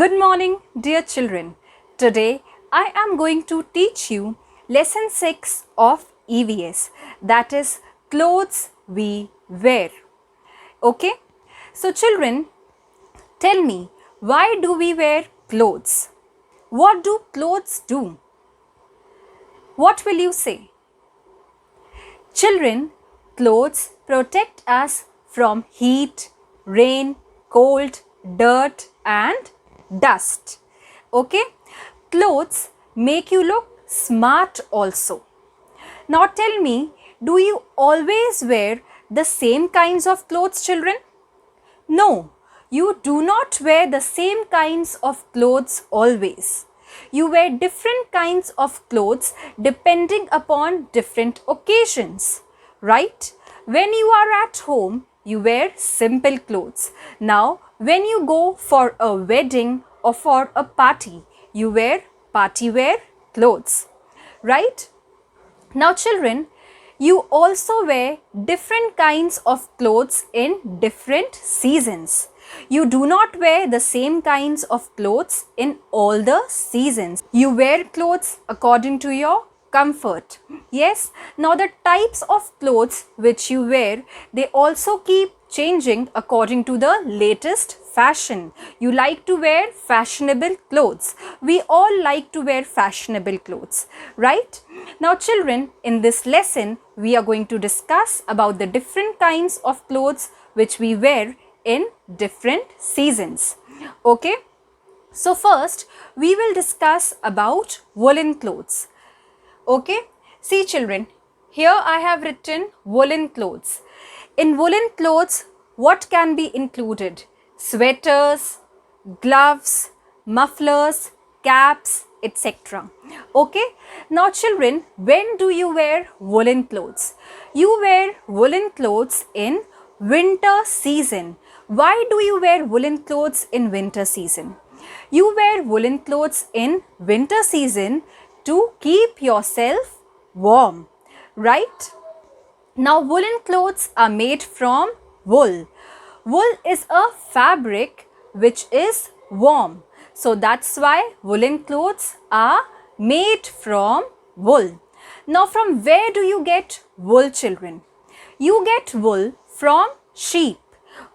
Good morning, dear children. Today I am going to teach you lesson 6 of EVS, that is clothes we wear. Okay? So children, tell me, why do we wear clothes? What do clothes do? What will you say? Children, clothes protect us from heat, rain, cold, dirt and dust. Okay? Clothes make you look smart also. Now tell me, do you always wear the same kinds of clothes, children? No, you do not wear the same kinds of clothes always. You wear different kinds of clothes depending upon different occasions, right? When you are at home, you wear simple clothes. Now, when you go for a wedding or for a party, you wear party wear clothes, right? Now children, you also wear different kinds of clothes in different seasons. You do not wear the same kinds of clothes in all the seasons. You wear clothes according to your comfort. Yes, now the types of clothes which you wear, they also keep changing according to the latest fashion. You like to wear fashionable clothes. We all like to wear fashionable clothes, right? Now children, in this lesson, we are going to discuss about the different kinds of clothes which we wear in different seasons. Okay? So first, we will discuss about woolen clothes. Okay? See children, here I have written woolen clothes. In woolen clothes, what can be included? Sweaters, gloves, mufflers, caps, etc. Okay? Now children, when do you wear woolen clothes? You wear woolen clothes in winter season. Why do you wear woolen clothes in winter season? You wear woolen clothes in winter season to keep yourself warm, right? Now woolen clothes are made from wool. Wool is a fabric which is warm. So that's why woolen clothes are made from wool. Now from where do you get wool, children? You get wool from sheep.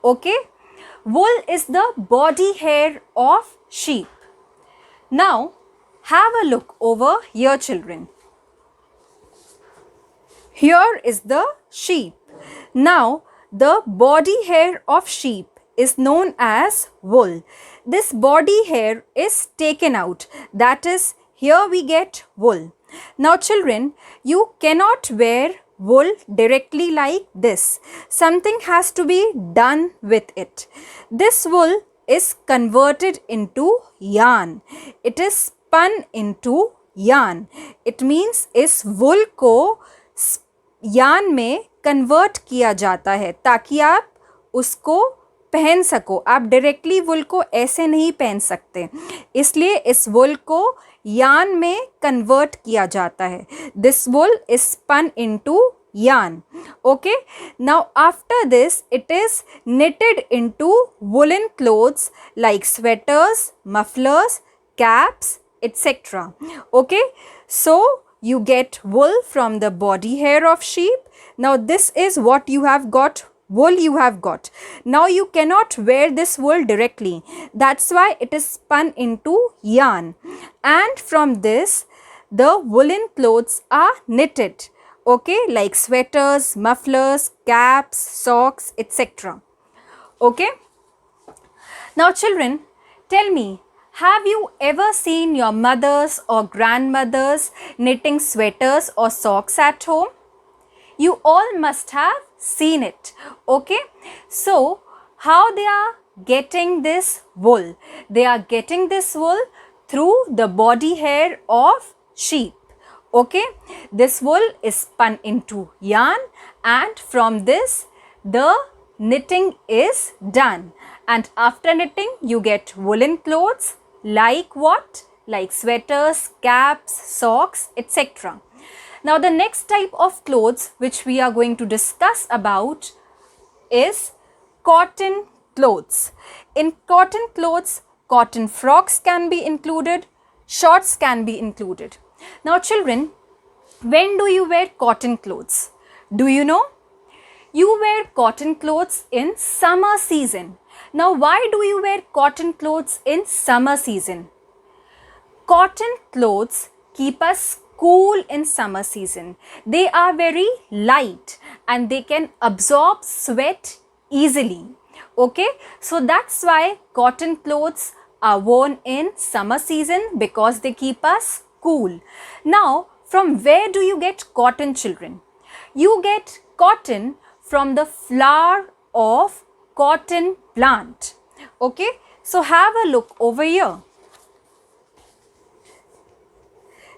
Okay? Wool is the body hair of sheep. Now have a look over here, children. Here is the sheep. Now, the body hair of sheep is known as wool. This body hair is taken out. That is, here we get wool. Now, children, you cannot wear wool directly like this. Something has to be done with it. This wool is converted into yarn. It is spun into yarn. It means इस wool को yarn में convert किया जाता है ताकि आप उसको पहन सको. आप डायरेक्टली वुल को ऐसे नहीं पहन सकते, इसलिए इस वुल को यार्न में कन्वर्ट किया जाता है. This wool is spun into yarn. Okay, now after this it is knitted into woolen clothes like sweaters, mufflers, caps, etc. Okay, so you get wool from the body hair of sheep. Now this is what you have got. Wool you have got. Now you cannot wear this wool directly. That's why it is spun into yarn. And from this, the woolen clothes are knitted. Okay, like sweaters, mufflers, caps, socks, etc. Okay. Now children, tell me, have you ever seen your mothers or grandmothers knitting sweaters or socks at home? You all must have seen it. Okay. So, how they are getting this wool? They are getting this wool through the body hair of sheep. Okay. This wool is spun into yarn, and from this the knitting is done. And after knitting, you get woolen clothes like what? Like sweaters, caps, socks, etc. Now the next type of clothes which we are going to discuss about is cotton clothes. In cotton clothes, cotton frocks can be included, shorts can be included. Now children, when do you wear cotton clothes? Do you know? You wear cotton clothes in summer season. Now why do you wear cotton clothes in summer season? Cotton clothes keep us cool in summer season. They are very light and they can absorb sweat easily. Okay, so that's why cotton clothes are worn in summer season, because they keep us cool. Now, from where do you get cotton, children? You get cotton from the flower of cotton plant. Okay, so have a look over here.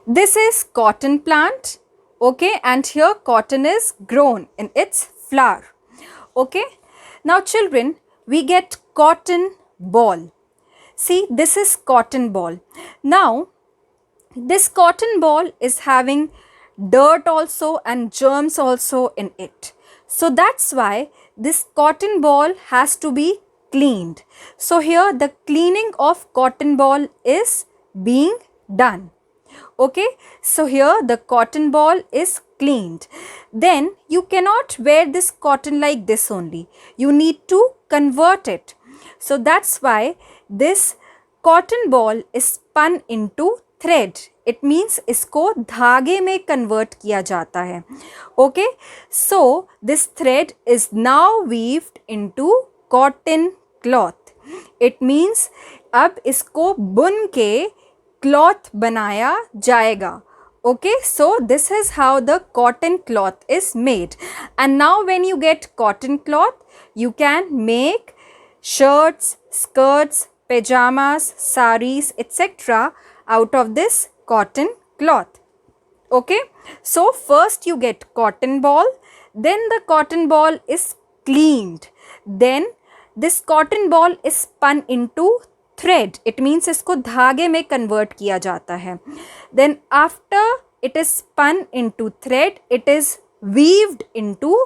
This is cotton plant, okay, and here cotton is grown in its flower, okay. Now children, we get cotton ball. See, this is cotton ball. Now, this cotton ball is having dirt also and germs also in it. So that's why this cotton ball has to be cleaned. So here the cleaning of cotton ball is being done. Okay, so here the cotton ball is cleaned. Then you cannot wear this cotton like this only. You need to convert it. So that's why this cotton ball is spun into thread. It means इसको धागे में convert किया जाता है. Okay, so this thread is now weaved into cotton cloth. It means अब इसको बुन के cloth बनाया जाएगा. Okay, so this is how the cotton cloth is made. And now when you get cotton cloth, you can make shirts, skirts, pajamas, saris, etc. out of this cotton cloth. Okay, so first you get cotton ball, then the cotton ball is cleaned. Then this cotton ball is spun into thread. It means इसको धागे में convert किया जाता है. Then after it is spun into thread, it is weaved into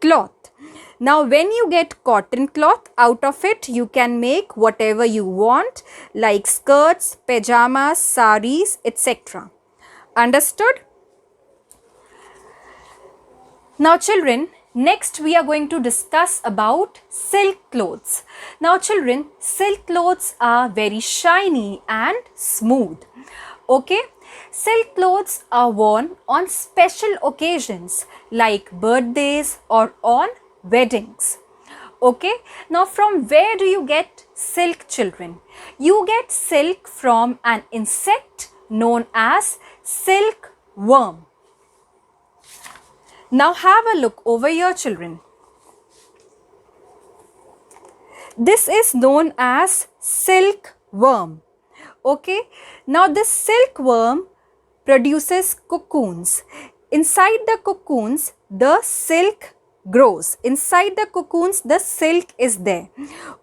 cloth. Now when you get cotton cloth, out of it you can make whatever you want, like skirts, pajamas, saris, etc. Understood? Now children, next we are going to discuss about silk clothes. Now children, silk clothes are very shiny and smooth. Okay, silk clothes are worn on special occasions like birthdays or on weddings. Okay, now from where do you get silk, children? You get silk from an insect known as silkworm. Now have a look over here, children. This is known as silkworm. Okay, now this silkworm produces cocoons. Inside the cocoons, the silk grows. Inside the cocoons, the silk is there.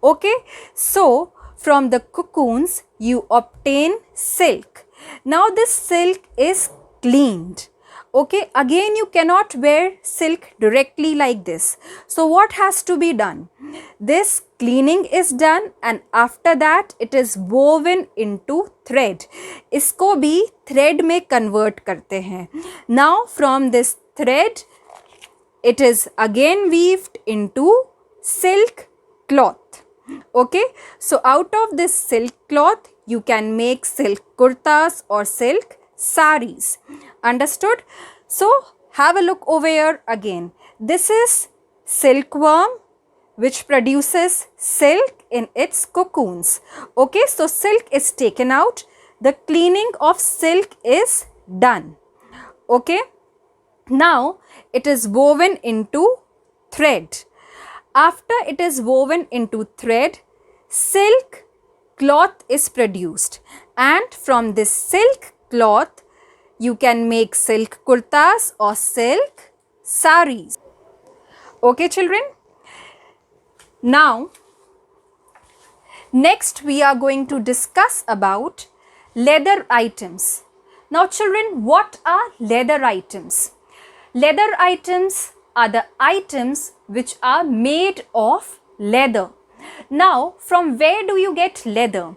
Okay, so from the cocoons, you obtain silk. Now this silk is cleaned. Okay, again you cannot wear silk directly like this. So what has to be done? This cleaning is done and after that it is woven into thread. इसको भी thread में convert करते हैं. Now from this thread it is again weaved into silk cloth. Okay, so out of this silk cloth you can make silk kurtas or silk saris. Understood? So have a look over here again. This is silkworm which produces silk in its cocoons. Okay, so silk is taken out. The cleaning of silk is done. Okay, now it is woven into thread. After it is woven into thread, silk cloth is produced, and from this silk cloth you can make silk kurtas or silk saris. Okay children, now next we are going to discuss about leather items. Now children, what are leather items? Leather items are the items which are made of leather. Now from where do you get leather?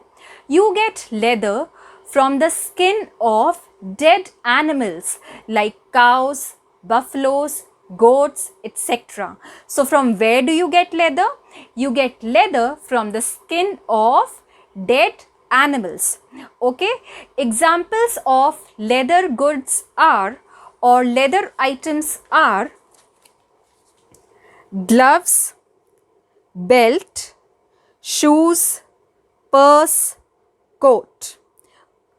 You get leather from the skin of dead animals like cows, buffaloes, goats, etc. So from where do you get leather? You get leather from the skin of dead animals. Okay, examples of leather goods are, or leather items are, gloves, belt, shoes, purse, coat.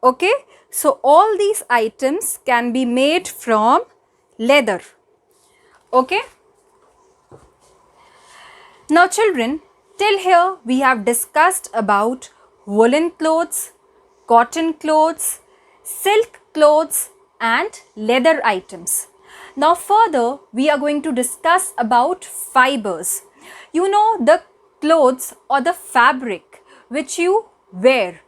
Okay, so all these items can be made from leather. Okay. Now children, till here we have discussed about woolen clothes, cotton clothes, silk clothes and leather items. Now further we are going to discuss about fibers. You know, the clothes or the fabric which you wear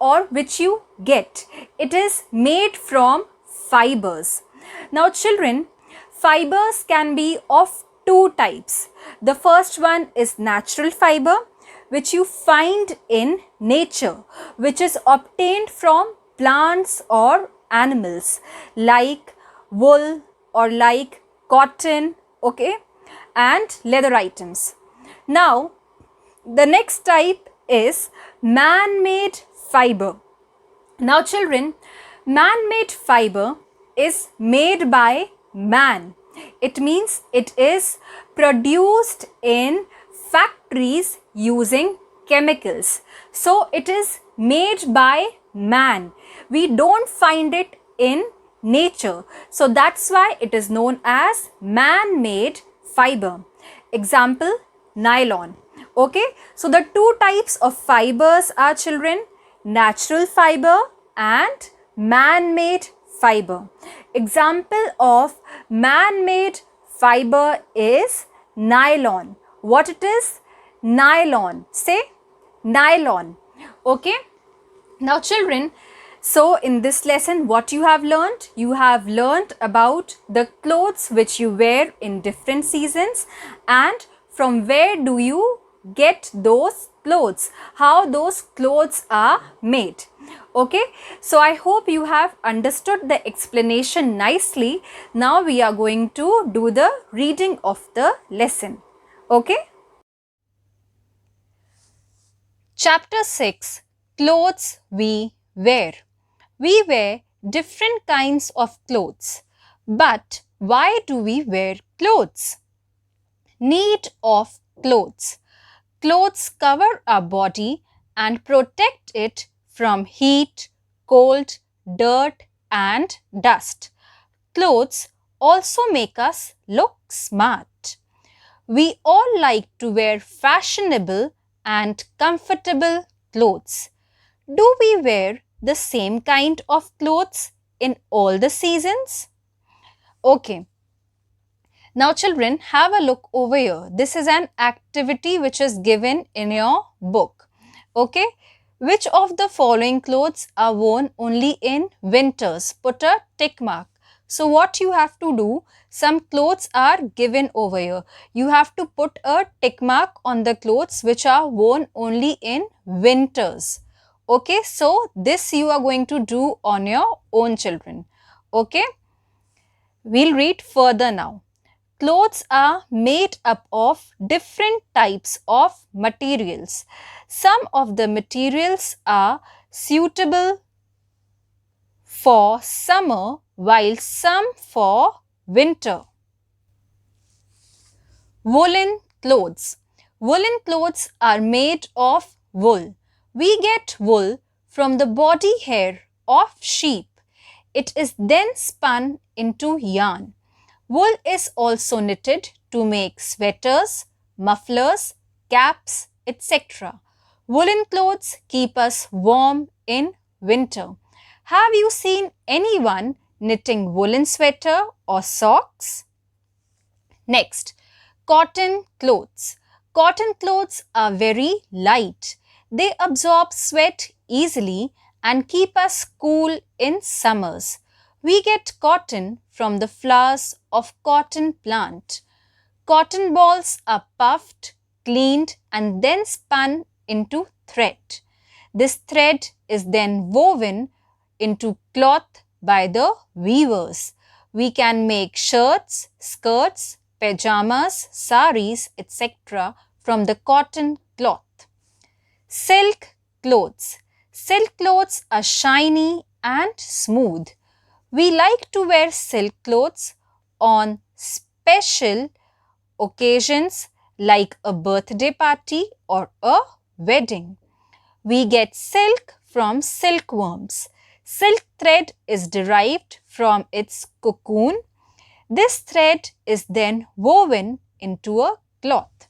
or which you get, it is made from fibers. Now children, fibers can be of two types. The first one is natural fiber, which you find in nature, which is obtained from plants or animals like wool or like cotton, okay, and leather items. Now the next type is man-made fiber. Now children, man-made fiber is made by man. It means it is produced in factories using chemicals. So it is made by man. We don't find it in nature. So that's why it is known as man-made fiber. Example, nylon. Okay, so the two types of fibers are children, natural fiber and man-made fiber. Example of man-made fiber is nylon. What it is? Nylon. Say nylon. Okay. Now children, so in this lesson what you have learned? You have learned about the clothes which you wear in different seasons and from where do you get those clothes, how those clothes are made. Okay, so I hope you have understood the explanation nicely. Now we are going to do the reading of the lesson. Okay. Chapter 6, Clothes we wear. We wear different kinds of clothes. But why do we wear clothes? Need of clothes. Clothes cover our body and protect it from heat, cold, dirt and dust. Clothes also make us look smart. We all like to wear fashionable and comfortable clothes. Do we wear the same kind of clothes in all the seasons? Okay. Now children, have a look over here. This is an activity which is given in your book. Okay. Which of the following clothes are worn only in winters? Put a tick mark. So what you have to do, some clothes are given over here. You have to put a tick mark on the clothes which are worn only in winters. Okay. So this you are going to do on your own children. Okay. We'll read further now. Clothes are made up of different types of materials. Some of the materials are suitable for summer while some for winter. Woolen clothes. Woolen clothes are made of wool. We get wool from the body hair of sheep. It is then spun into yarn. Wool is also knitted to make sweaters, mufflers, caps, etc. Woolen clothes keep us warm in winter. Have you seen anyone knitting woolen sweater or socks? Next, cotton clothes. Cotton clothes are very light. They absorb sweat easily and keep us cool in summers. We get cotton from the flowers of cotton plant. Cotton balls are puffed, cleaned and then spun into thread. This thread is then woven into cloth by the weavers. We can make shirts, skirts, pajamas, saris, etc. from the cotton cloth. Silk clothes. Silk clothes are shiny and smooth. We like to wear silk clothes on special occasions like a birthday party or a wedding. We get silk from silkworms. Silk thread is derived from its cocoon. This thread is then woven into a cloth.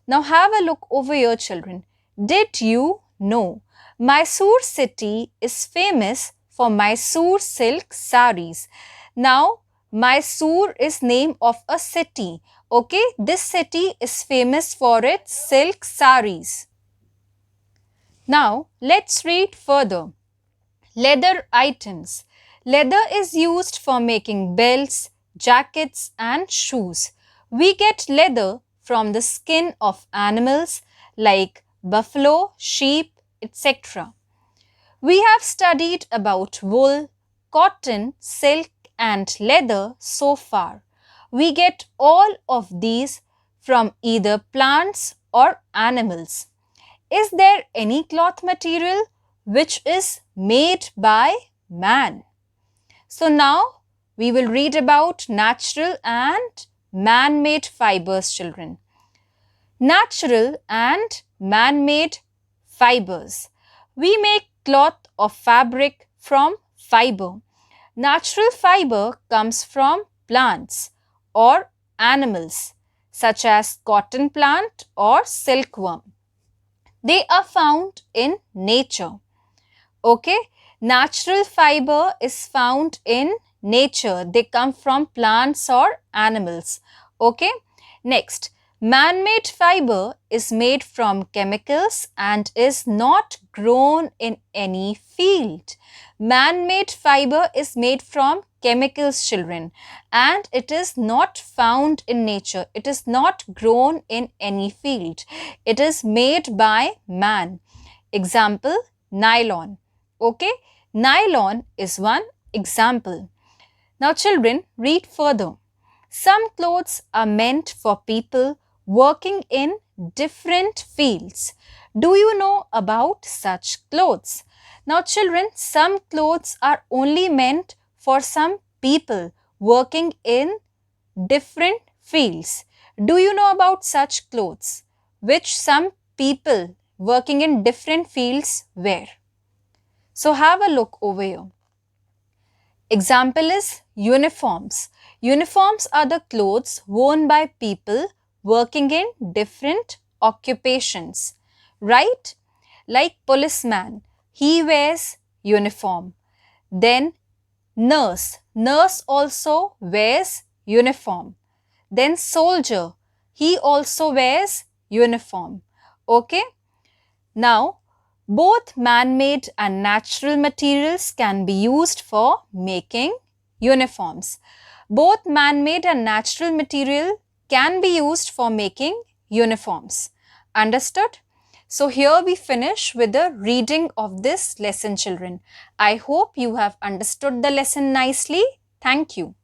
Now have a look over here, children. Did you know Mysore city is famous for Mysore silk saris? Now Mysore is name of a city. Okay, this city is famous for its silk saris. Now let's read further. Leather items. Leather is used for making belts, jackets and shoes. We get leather from the skin of animals like buffalo, sheep, etc. We have studied about wool, cotton, silk and leather so far. We get all of these from either plants or animals. Is there any cloth material which is made by man? So now we will read about natural and man-made fibers, children. Natural and man-made fibers. We make cloth of fabric from fiber. Natural fiber comes from plants or animals such as cotton plant or silkworm. They are found in nature. Okay, natural fiber is found in nature. They come from plants or animals. Okay, next, man-made fiber is made from chemicals and is not grown in any field. Man-made fiber is made from chemicals, children, and it is not found in nature. It is not grown in any field. It is made by man. Example, nylon. Okay, nylon is one example. Now children, read further. Some clothes are meant for people working in different fields. Do you know about such clothes? Now children, some clothes are only meant for some people working in different fields. Do you know about such clothes which some people working in different fields wear? So have a look over here. Example is uniforms. Uniforms are the clothes worn by people working in different occupations, right? Like policeman, he wears uniform. Then nurse, nurse also wears uniform. Then soldier, he also wears uniform. Okay? Now, both man-made and natural materials can be used for making uniforms. Both man-made and natural material can be used for making uniforms. Understood? So here we finish with the reading of this lesson, children. I hope you have understood the lesson nicely. Thank you.